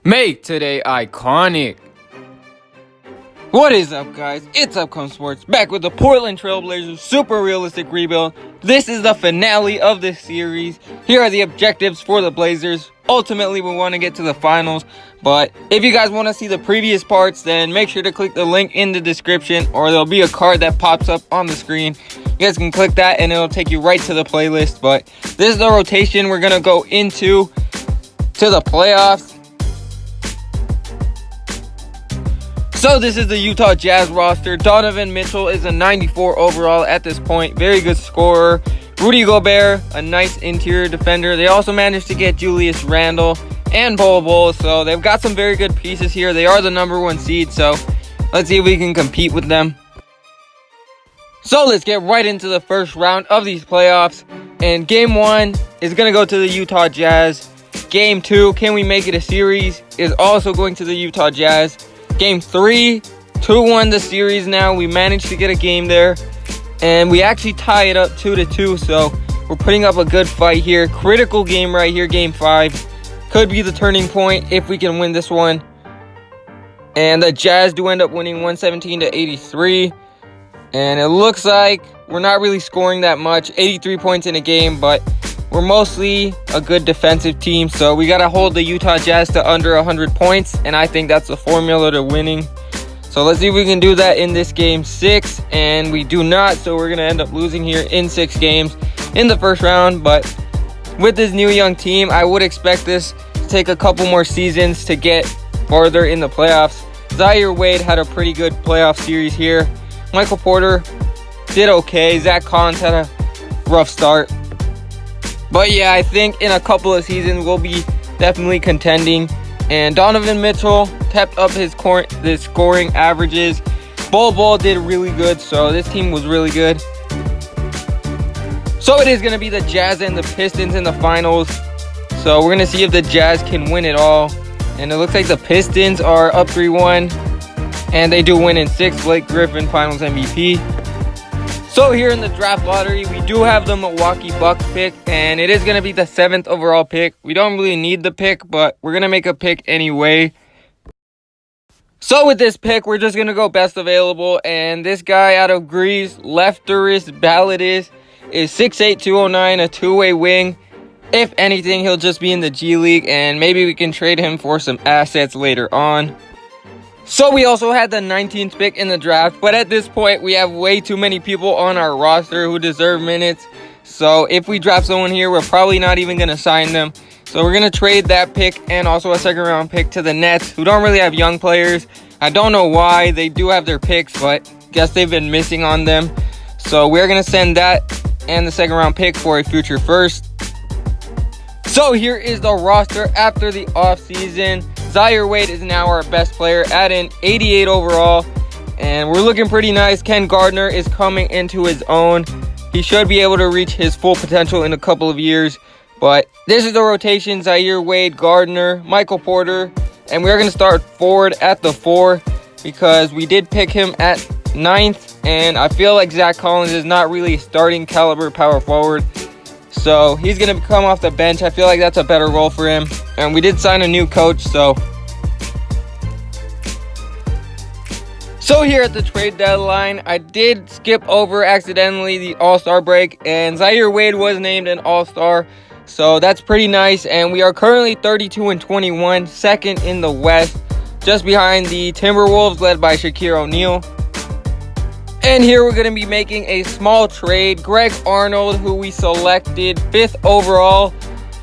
Make today iconic. What is up, guys? It's Upcome Sports, back with the Portland Trailblazers super realistic rebuild. This is the finale of this series. Here are the objectives for the Blazers. Ultimately, we want to get to the finals, but if you guys want to see the previous parts, then make sure to click the link in the description, or there'll be a card that pops up on the screen. You guys can click that and it'll take you right to the playlist. But this is the rotation we're going to go into the playoffs. So this is the Utah Jazz roster. Donovan Mitchell is a 94 overall at this point. Very good scorer. Rudy Gobert, a nice interior defender. They also managed to get Julius Randle and Bol. So they've got some very good pieces here. They are the #1 seed. So let's see if we can compete with them. So let's get right into the first round of these playoffs. And game 1 is going to go to the Utah Jazz. Game 2, can we make it a series, is also going to the Utah Jazz. Game 3, 2-1 the series now. We managed to get a game there. And we actually tie it up 2-2. So we're putting up a good fight here. Critical game right here, game 5. Could be the turning point if we can win this one. And the Jazz do end up winning 117-83. And it looks like we're not really scoring that much. 83 points in a game, but we're mostly a good defensive team, so we got to hold the Utah Jazz to under 100 points, and I think that's the formula to winning. So let's see if we can do that in this game 6, and we do not, so we're going to end up losing here in 6 games in the first round. But with this new young team, I would expect this to take a couple more seasons to get farther in the playoffs. Zaire Wade had a pretty good playoff series here. Michael Porter did okay. Zach Collins had a rough start. But yeah, I think in a couple of seasons we'll be definitely contending. And Donovan Mitchell kept up his scoring averages. Bol did really good, so this team was really good. So it is going to be the Jazz and the Pistons in the finals. So we're going to see if the Jazz can win it all. And it looks like the Pistons are up 3-1. And they do win in 6. Blake Griffin, Finals MVP. So here in the draft lottery, we do have the Milwaukee Bucks pick, and it is going to be the 7th overall pick. We don't really need the pick, but we're going to make a pick anyway. So with this pick, we're just going to go best available, and this guy out of Greece, Lefteris Balidis, is 6'8", 209, a two-way wing. If anything, he'll just be in the G League, and maybe we can trade him for some assets later on. So we also had the 19th pick in the draft, but at this point we have way too many people on our roster who deserve minutes. So if we draft someone here, we're probably not even going to sign them. So we're going to trade that pick and also a 2nd round pick to the Nets, who don't really have young players. I don't know why. They do have their picks, but guess they've been missing on them. So we're going to send that and the 2nd round pick for a future first. So here is the roster after the offseason. Zaire Wade is now our best player at an 88 overall, and we're looking pretty nice. Ken Gardner is coming into his own. He should be able to reach his full potential in a couple of years, but this is the rotation: Zaire Wade, Gardner, Michael Porter, and we're going to start forward at the 4 because we did pick him at 9th, and I feel like Zach Collins is not really a starting caliber power forward. So he's going to come off the bench. I feel like that's a better role for him. And we did sign a new coach, so here at the trade deadline, I did skip over accidentally the All-Star break, and Zaire Wade was named an All-Star. So that's pretty nice, and we are currently 32-21, 2nd in the West, just behind the Timberwolves led by Shaquille O'Neal. And here we're going to be making a small trade. Greg Arnold, who we selected 5th overall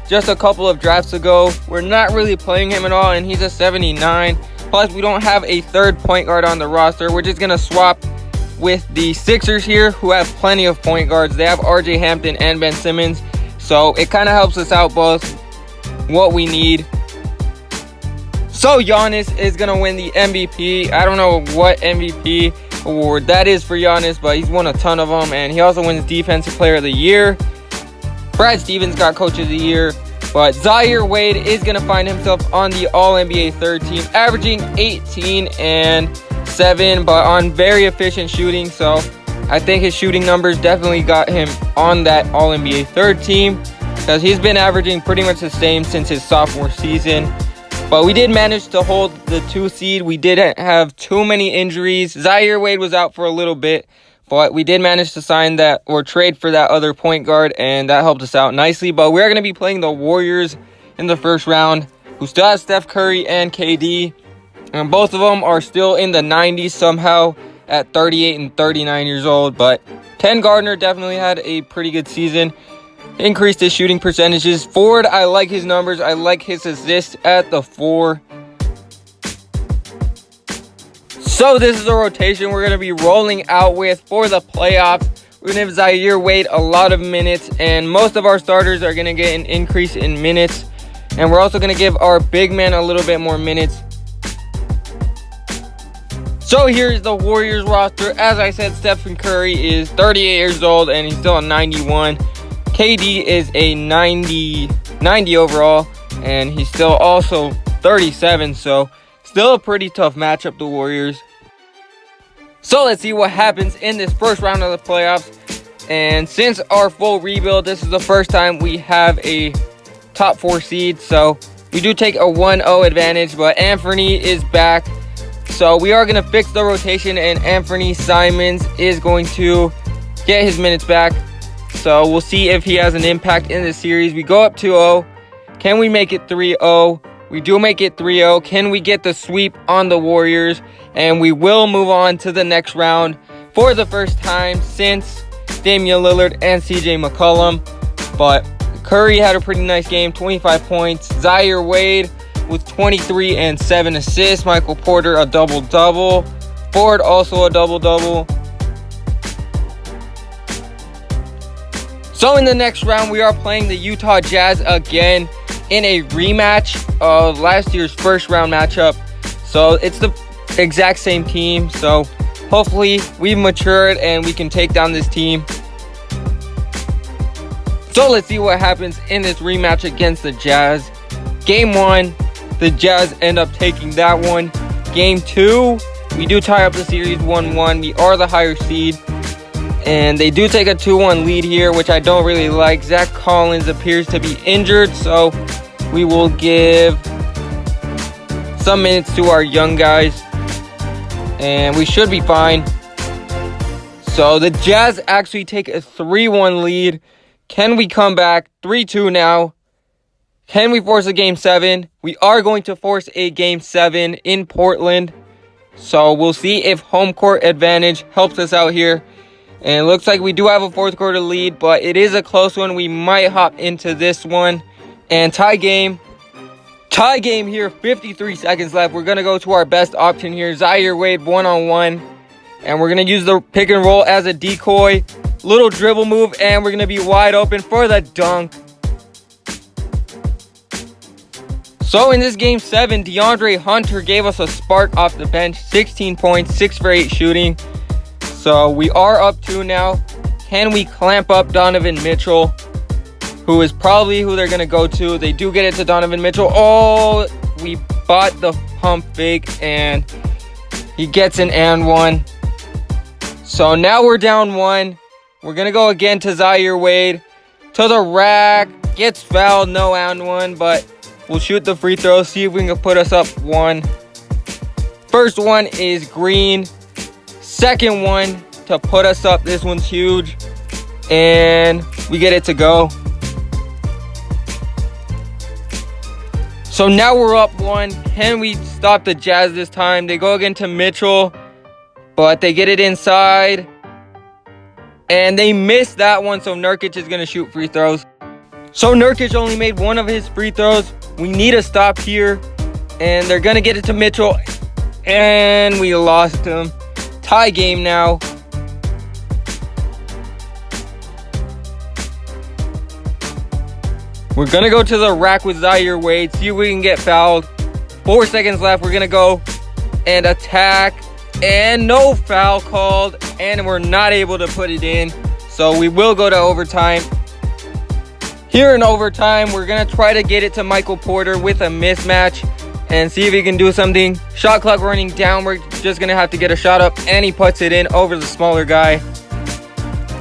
just a couple of drafts ago. We're not really playing him at all, and he's a 79. Plus, we don't have a 3rd point guard on the roster. We're just going to swap with the Sixers here, who have plenty of point guards. They have RJ Hampton and Ben Simmons. So it kind of helps us out both what we need. So Giannis is going to win the MVP. I don't know what MVP award that is for Giannis, but he's won a ton of them, and he also wins Defensive Player of the Year. Brad Stevens got Coach of the Year, but Zaire Wade is going to find himself on the All-NBA 3rd team, averaging 18 and 7, but on very efficient shooting. So I think his shooting numbers definitely got him on that All-NBA 3rd team, because he's been averaging pretty much the same since his sophomore season. But we did manage to hold the 2 seed. We didn't have too many injuries. Zaire Wade was out for a little bit, but we did manage to sign that or trade for that other point guard, and that helped us out nicely. But we're going to be playing the Warriors in the first round, who still has Steph Curry and KD. And both of them are still in the 90s somehow at 38 and 39 years old. But Ken Gardner definitely had a pretty good season. Increased his shooting percentages. Ford, I like his numbers. I like his assists at the 4. So this is a rotation we're going to be rolling out with for the playoffs. We're going to give Zaire Wade a lot of minutes, and most of our starters are going to get an increase in minutes. And we're also going to give our big man a little bit more minutes. So here's the Warriors roster. As I said, Stephen Curry is 38 years old, and he's still a 91. KD is a 90 overall, and he's still also 37, so still a pretty tough matchup, the Warriors. So let's see what happens in this first round of the playoffs. And since our full rebuild, this is the first time we have a top 4 seed, so we do take a 1-0 advantage, but Anthony is back. So we are going to fix the rotation, and Anthony Simons is going to get his minutes back. So we'll see if he has an impact in this series. We go up 2-0. Can we make it 3-0? We do make it 3-0. Can we get the sweep on the Warriors? And we will move on to the next round for the first time since Damian Lillard and CJ McCollum. But Curry had a pretty nice game, 25 points. Zaire Wade with 23 and 7 assists. Michael Porter a double-double. Ford also a double-double. So in the next round, we are playing the Utah Jazz again in a rematch of last year's first round matchup. So it's the exact same team. So hopefully we've matured and we can take down this team. So let's see what happens in this rematch against the Jazz. Game 1, the Jazz end up taking that one. Game 2, we do tie up the series 1-1. We are the higher seed. And they do take a 2-1 lead here, which I don't really like. Zach Collins appears to be injured, so we will give some minutes to our young guys. And we should be fine. So the Jazz actually take a 3-1 lead. Can we come back? 3-2 now. Can we force a Game 7? We are going to force a Game 7 in Portland. So we'll see if home court advantage helps us out here. And it looks like we do have a 4th quarter lead, but it is a close one. We might hop into this one. And tie game. Tie game here, 53 seconds left. We're going to go to our best option here. Zaire Wade one-on-one. And we're going to use the pick and roll as a decoy. Little dribble move, and we're going to be wide open for the dunk. So in this Game 7, DeAndre Hunter gave us a spark off the bench. 16 points, 6 for 8 shooting. So we are up 2 now. Can we clamp up Donovan Mitchell, who is probably who they're going to go to? They do get it to Donovan Mitchell. Oh, we bought the pump fake, and he gets an and one. So now we're down 1. We're going to go again to Zaire Wade. To the rack. Gets fouled, no and one, but we'll shoot the free throw, see if we can put us up 1. First one is green. Second one to put us up. This one's huge. And we get it to go. So now we're up 1. Can we stop the Jazz this time? They go again to Mitchell, but they get it inside. And they missed that one, so Nurkic is going to shoot free throws. So Nurkic only made 1 of his free throws. We need a stop here. And they're going to get it to Mitchell. And we lost him. Tie game now. We're going to go to the rack with Zaire Wade. See if we can get fouled. 4 seconds left. We're going to go and attack. And no foul called. And we're not able to put it in. So we will go to overtime. Here in overtime, we're going to try to get it to Michael Porter with a mismatch. And see if he can do something. Shot clock running down. We're just going to have to get a shot up. And he puts it in over the smaller guy.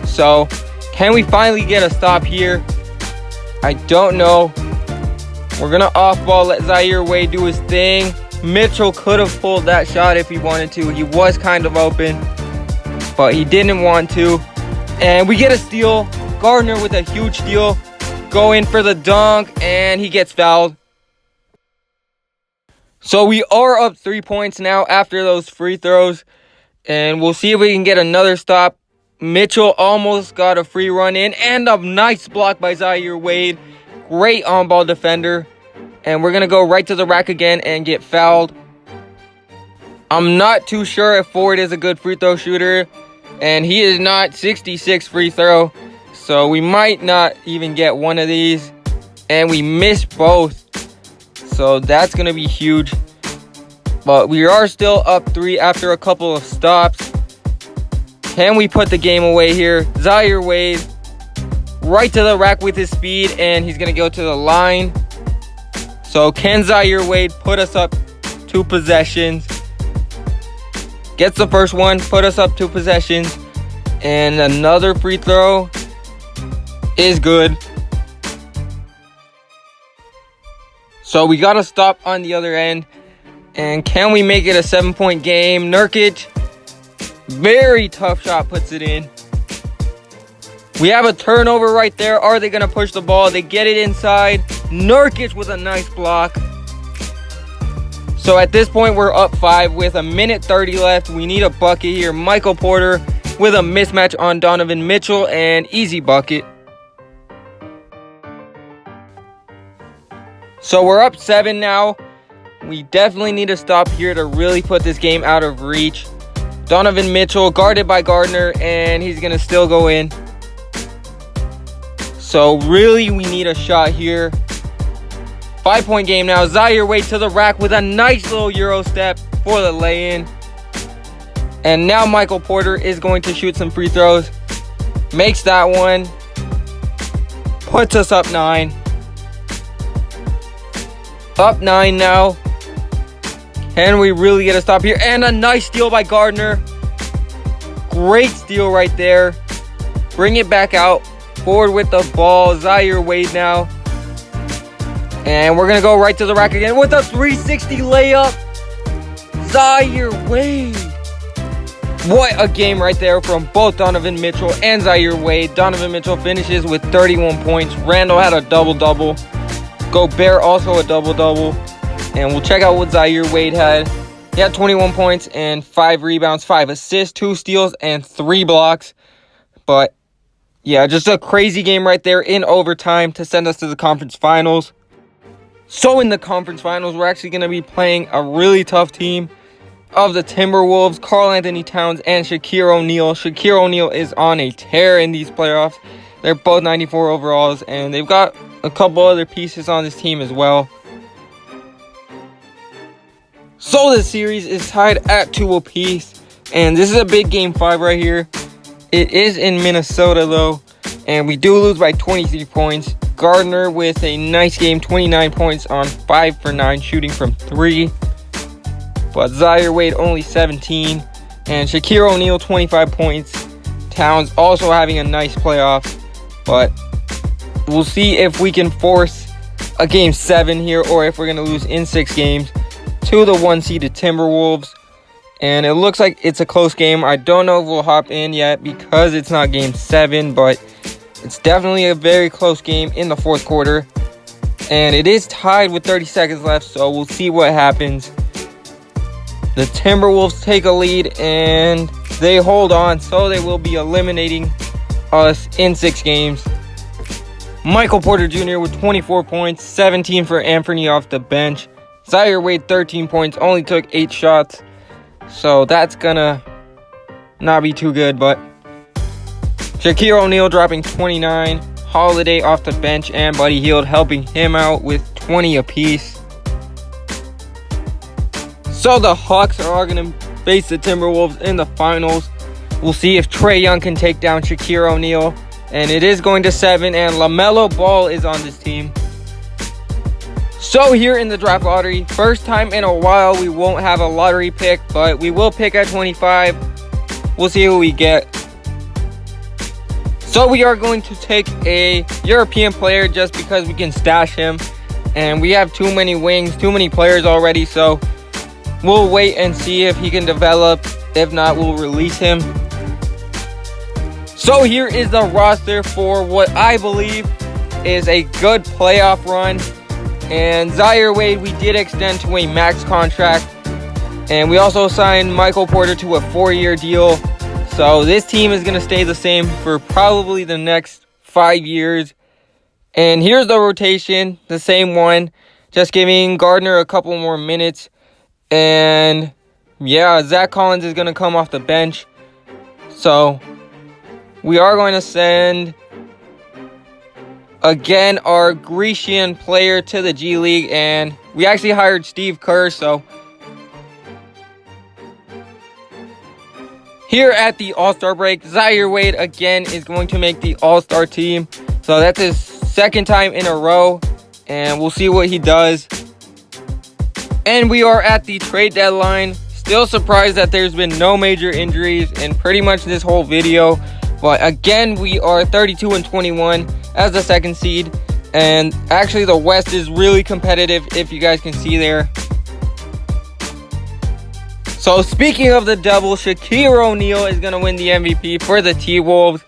So, can we finally get a stop here? I don't know. We're going to off ball, let Zaire Wade do his thing. Mitchell could have pulled that shot if he wanted to. He was kind of open, but he didn't want to. And we get a steal. Gardner with a huge steal. Go in for the dunk, and he gets fouled. So we are up 3 points now after those free throws. And we'll see if we can get another stop. Mitchell almost got a free run in. And a nice block by Zaire Wade. Great on-ball defender. And we're going to go right to the rack again and get fouled. I'm not too sure if Ford is a good free throw shooter. And he is not. 66 free throw. So we might not even get one of these. And we missed both. So that's going to be huge. But we are still up 3 after a couple of stops. Can we put the game away here? Zaire Wade right to the rack with his speed. And he's going to go to the line. So can Zaire Wade put us up 2 possessions? Gets the first one. Put us up 2 possessions. And another free throw is good. So we got to stop on the other end. And can we make it a 7-point game? Nurkic, very tough shot, puts it in. We have a turnover right there. Are they going to push the ball? They get it inside. Nurkic with a nice block. So at this point, we're up 5 with a minute 30 left. We need a bucket here. Michael Porter with a mismatch on Donovan Mitchell, and easy bucket. So we're up 7 now. We definitely need to stop here to really put this game out of reach. Donovan Mitchell guarded by Gardner, and he's going to still go in. So really we need a shot here. 5-point game now. Zaire Wade to the rack with a nice little Euro step for the lay-in. And now Michael Porter is going to shoot some free throws. Makes that one. Puts us up 9. Up 9 now. Can we really get a stop here? And a nice steal by Gardner. Great steal right there. Bring it back out. Forward with the ball. Zaire Wade now. And we're going to go right to the rack again with a 360 layup. Zaire Wade. What a game right there from both Donovan Mitchell and Zaire Wade. Donovan Mitchell finishes with 31 points. Randall had a double-double. Gobert also a double-double. And we'll check out what Zaire Wade had. He had 21 points and 5 rebounds, 5 assists, 2 steals, and 3 blocks. But, yeah, just a crazy game right there in overtime to send us to the conference finals. So in the conference finals, we're actually going to be playing a really tough team of the Timberwolves, Karl Anthony Towns, and Shaquille O'Neal. Shaquille O'Neal is on a tear in these playoffs. They're both 94 overalls, and they've got a couple other pieces on this team as well. So the series is tied at 2 apiece, and this is a big game 5 right here. It is in Minnesota though, and we do lose by 23 points. Gardner with a nice game, 29 points on 5 for 9 shooting from 3. But Zaire Wade only 17, and Shaquille O'Neal 25 points. Towns also having a nice playoff, but we'll see if we can force a game 7 here, or if we're going to lose in 6 games to the 1-seeded Timberwolves. And it looks like it's a close game. I don't know if we'll hop in yet because it's not game 7, but it's definitely a very close game in the 4th quarter. And it is tied with 30 seconds left, so we'll see what happens. The Timberwolves take a lead and they hold on, so they will be eliminating us in 6 games. Michael Porter Jr. with 24 points, 17 for Anthony off the bench. Zaire Wade 13 points, only took 8 shots. So that's gonna not be too good, but Shaquille O'Neal dropping 29. Holiday off the bench and Buddy Hield helping him out with 20 apiece. So the Hawks are going to face the Timberwolves in the finals. We'll see if Trae Young can take down Shaquille O'Neal. And it is going to 7, and LaMelo Ball is on this team. So here in the draft lottery, first time in a while we won't have a lottery pick, but we will pick at 25. We'll see who we get. So we are going to take a European player just because we can stash him. and we have too many wings, too many players already, so we'll wait and see if he can develop. If not, we'll release him. So here is the roster for what I believe is a good playoff run. And Zaire Wade, we did extend to a max contract. And we also signed Michael Porter to a 4-year deal. So this team is going to stay the same for probably the next 5 years. And here's the rotation, the same one. Just giving Gardner a couple more minutes. And yeah, Zach Collins is going to come off the bench. So we are going to send, again, our Grecian player to the G League. And we actually hired Steve Kerr, so here at the All-Star break, Zaire Wade again is going to make the All-Star team. So that's his second time in a row, and we'll see what he does. And we are at the trade deadline. Still surprised that there's been no major injuries in pretty much this whole video. But again, we are 32-21 as the second seed. And actually the West is really competitive, if you guys can see there. So speaking of the double, Shaquille O'Neal is going to win the MVP for the T-Wolves.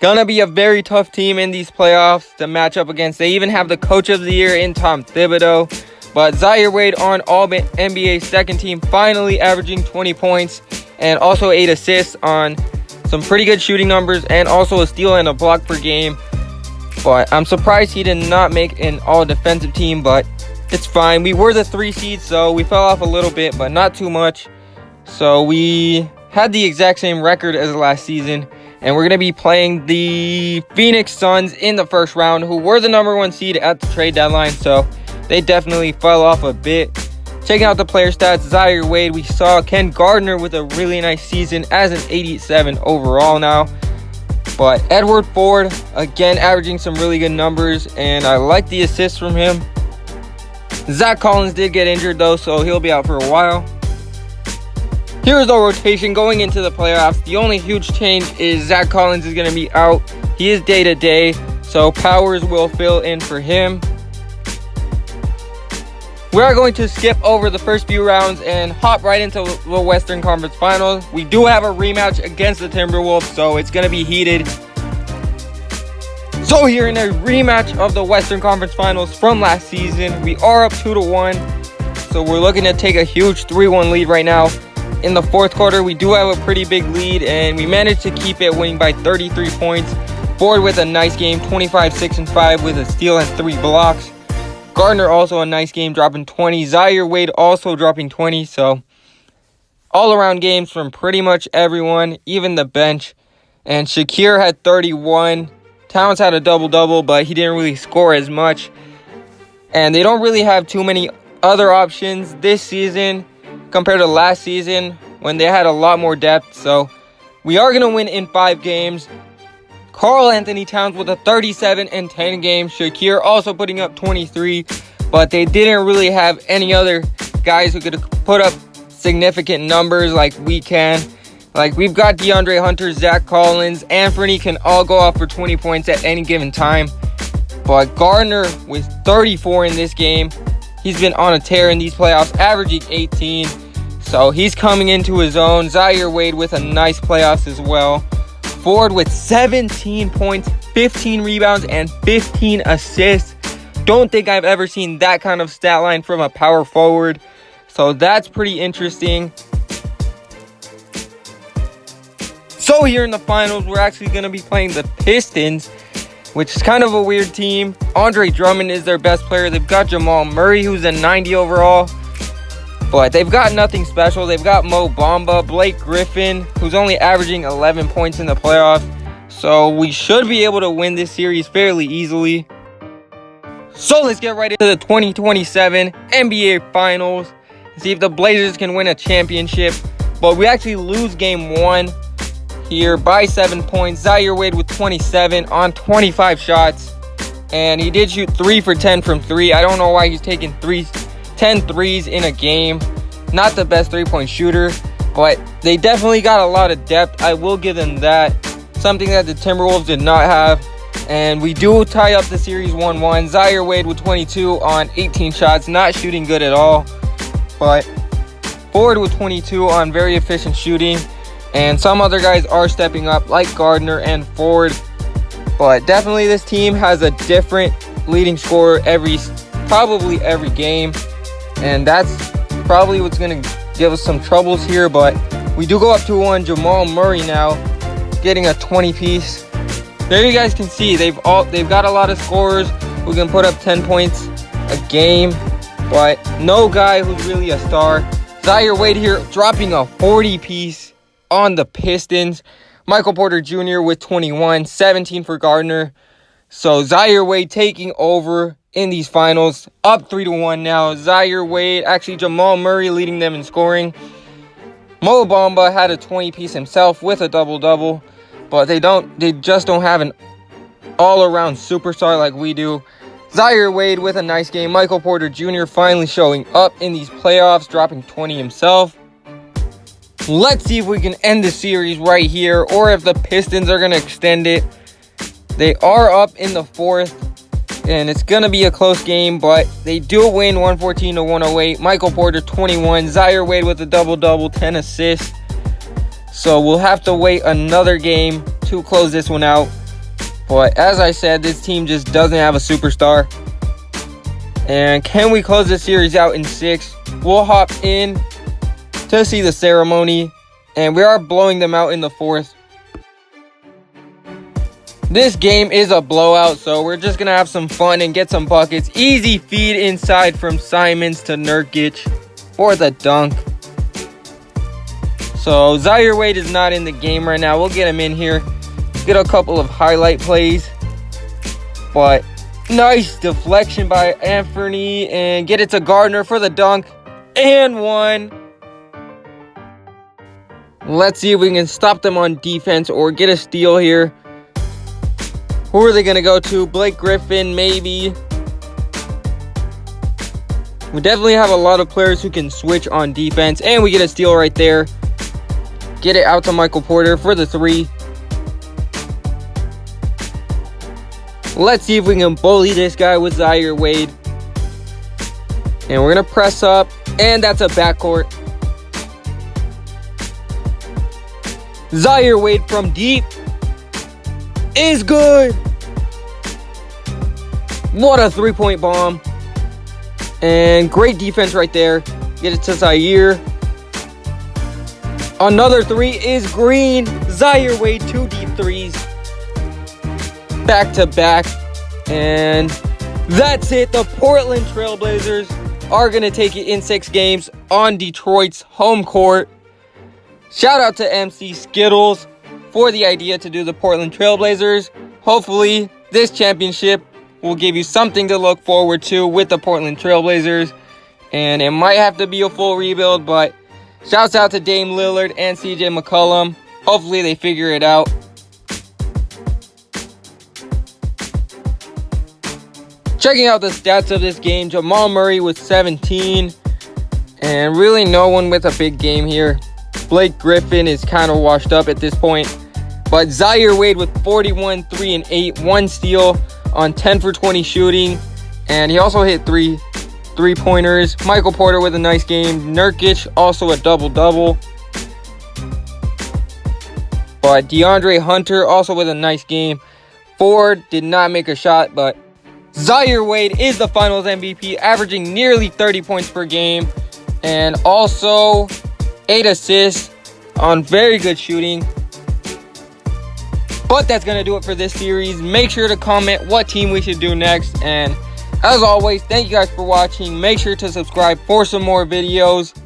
Gonna be a very tough team in these playoffs to match up against. They even have the Coach of the Year in Tom Thibodeau. But Zaire Wade on All-NBA second team, finally averaging 20 points and also 8 assists on some pretty good shooting numbers and also a steal and a block per game. But I'm surprised he did not make an all-defensive team, but it's fine. We were the 3 seed, so we fell off a little bit, but not too much. So we had the exact same record as last season. And we're going to be playing the Phoenix Suns in the first round, who were the #1 seed at the trade deadline. So they definitely fell off a bit. Checking out the player stats, Zaire Wade, we saw Ken Gardner with a really nice season as an 87 overall now. But Edward Ford, again, averaging some really good numbers. And I like the assists from him. Zach Collins did get injured, though, so he'll be out for a while. Here's the rotation going into the playoffs. The only huge change is Zach Collins is going to be out. He is day-to-day, so Powers will fill in for him. We are going to skip over the first few rounds and hop right into the Western Conference Finals. We do have a rematch against the Timberwolves, so it's going to be heated. So here in a rematch of the Western Conference Finals from last season, we are up 2-1. So we're looking to take a huge 3-1 lead right now. In the fourth quarter, we do have a pretty big lead, and we managed to keep it, winning by 33 points. Ford with a nice game, 25, 6, and 5 with a steal and 3 blocks. Gardner also a nice game, dropping 20. Zaire Wade also dropping 20. So all-around games from pretty much everyone, even the bench. And Shakir had 31. Towns had a double-double, but he didn't really score as much. And they don't really have too many other options this season compared to last season when they had a lot more depth. So we are going to win in 5 games. Karl Anthony Towns with a 37 and 10 game. Shakir also putting up 23. But they didn't really have any other guys who could put up significant numbers like we can. Like, we've got DeAndre Hunter, Zach Collins, Anthony can all go off for 20 points at any given time. But Gardner with 34 in this game. He's been on a tear in these playoffs, averaging 18. So he's coming into his own. Zaire Wade with a nice playoffs as well. Ford with 17 points, 15 rebounds, and 15 assists. Don't think I've ever seen that kind of stat line from a power forward. So that's pretty interesting. So here in the finals, we're actually going to be playing the Pistons, which is kind of a weird team. Andre Drummond is their best player. They've got Jamal Murray, who's a 90 overall. But they've got nothing special. They've got Mo Bamba, Blake Griffin, who's only averaging 11 points in the playoffs. So we should be able to win this series fairly easily. So let's get right into the 2027 NBA Finals. See if the Blazers can win a championship. But we actually lose game 1 here by 7 points. Zaire Wade with 27 on 25 shots. And he did shoot 3 for 10 from 3. I don't know why he's taking 10 threes in a game. Not the best three-point shooter, but they definitely got a lot of depth. I will give them that. Something that the Timberwolves did not have. And we do tie up the series 1-1. Zaire Wade with 22 on 18 shots. Not shooting good at all. But Ford with 22 on very efficient shooting. And some other guys are stepping up like Gardner and Ford. But definitely this team has a different leading scorer probably every game. And that's probably what's going to give us some troubles here. But we do go up 2-1. Jamal Murray now getting a 20 piece. There you guys can see they've got a lot of scorers who can put up 10 points a game, but no guy who's really a star. Zaire Wade here dropping a 40 piece on the Pistons. Michael Porter Jr. with 21, 17 for Gardner. So Zaire Wade taking over in these finals, up 3-1 now. Zaire Wade, actually Jamal Murray leading them in scoring. Mo Bamba had a 20 piece himself with a double-double. But they just don't have an all-around superstar like we do. Zaire Wade with a nice game. Michael Porter Jr. finally showing up in these playoffs, dropping 20 himself. Let's see if we can end the series right here, or if the Pistons are going to extend it. They are up in the fourth, and it's going to be a close game, but they do win 114-108. Michael Porter 21. Zaire Wade with a double-double, 10 assists. So we'll have to wait another game to close this one out. But as I said, this team just doesn't have a superstar. And can we close this series out in 6? We'll hop in to see the ceremony. And we are blowing them out in the 4th. This game is a blowout, so we're just going to have some fun and get some buckets. Easy feed inside from Simons to Nurkic for the dunk. So Zaire Wade is not in the game right now. We'll get him in here. Get a couple of highlight plays. But nice deflection by Anthony. And get it to Gardner for the dunk. And one. Let's see if we can stop them on defense or get a steal here. Who are they going to go to? Blake Griffin, maybe. We definitely have a lot of players who can switch on defense. And we get a steal right there. Get it out to Michael Porter for the 3. Let's see if we can bully this guy with Zaire Wade. And we're going to press up. And that's a backcourt. Zaire Wade from deep is good. What a 3-point bomb. And great defense right there. Get it to Zaire. Another 3 is green. Zaire Wade, 2 deep threes. Back to back. And that's it. The Portland Trailblazers are going to take it in 6 games on Detroit's home court. Shout out to MC Skittles for the idea to do the Portland Trailblazers. Hopefully, this championship will give you something to look forward to with the Portland Trailblazers. And it might have to be a full rebuild, but shouts out to Dame Lillard and CJ McCollum. Hopefully they figure it out. Checking out the stats of this game, Jamal Murray with 17. And really no one with a big game here. Blake Griffin is kind of washed up at this point. But Zaire Wade with 41, 3 and 8, 1 steal on 10 for 20 shooting. And he also hit 3 3-pointers. Michael Porter with a nice game. Nurkic also a double-double. But DeAndre Hunter also with a nice game. Ford did not make a shot, but Zaire Wade is the finals MVP, averaging nearly 30 points per game. And also 8 assists on very good shooting. But that's going to do it for this series. Make sure to comment what team we should do next. And as always, thank you guys for watching. Make sure to subscribe for some more videos.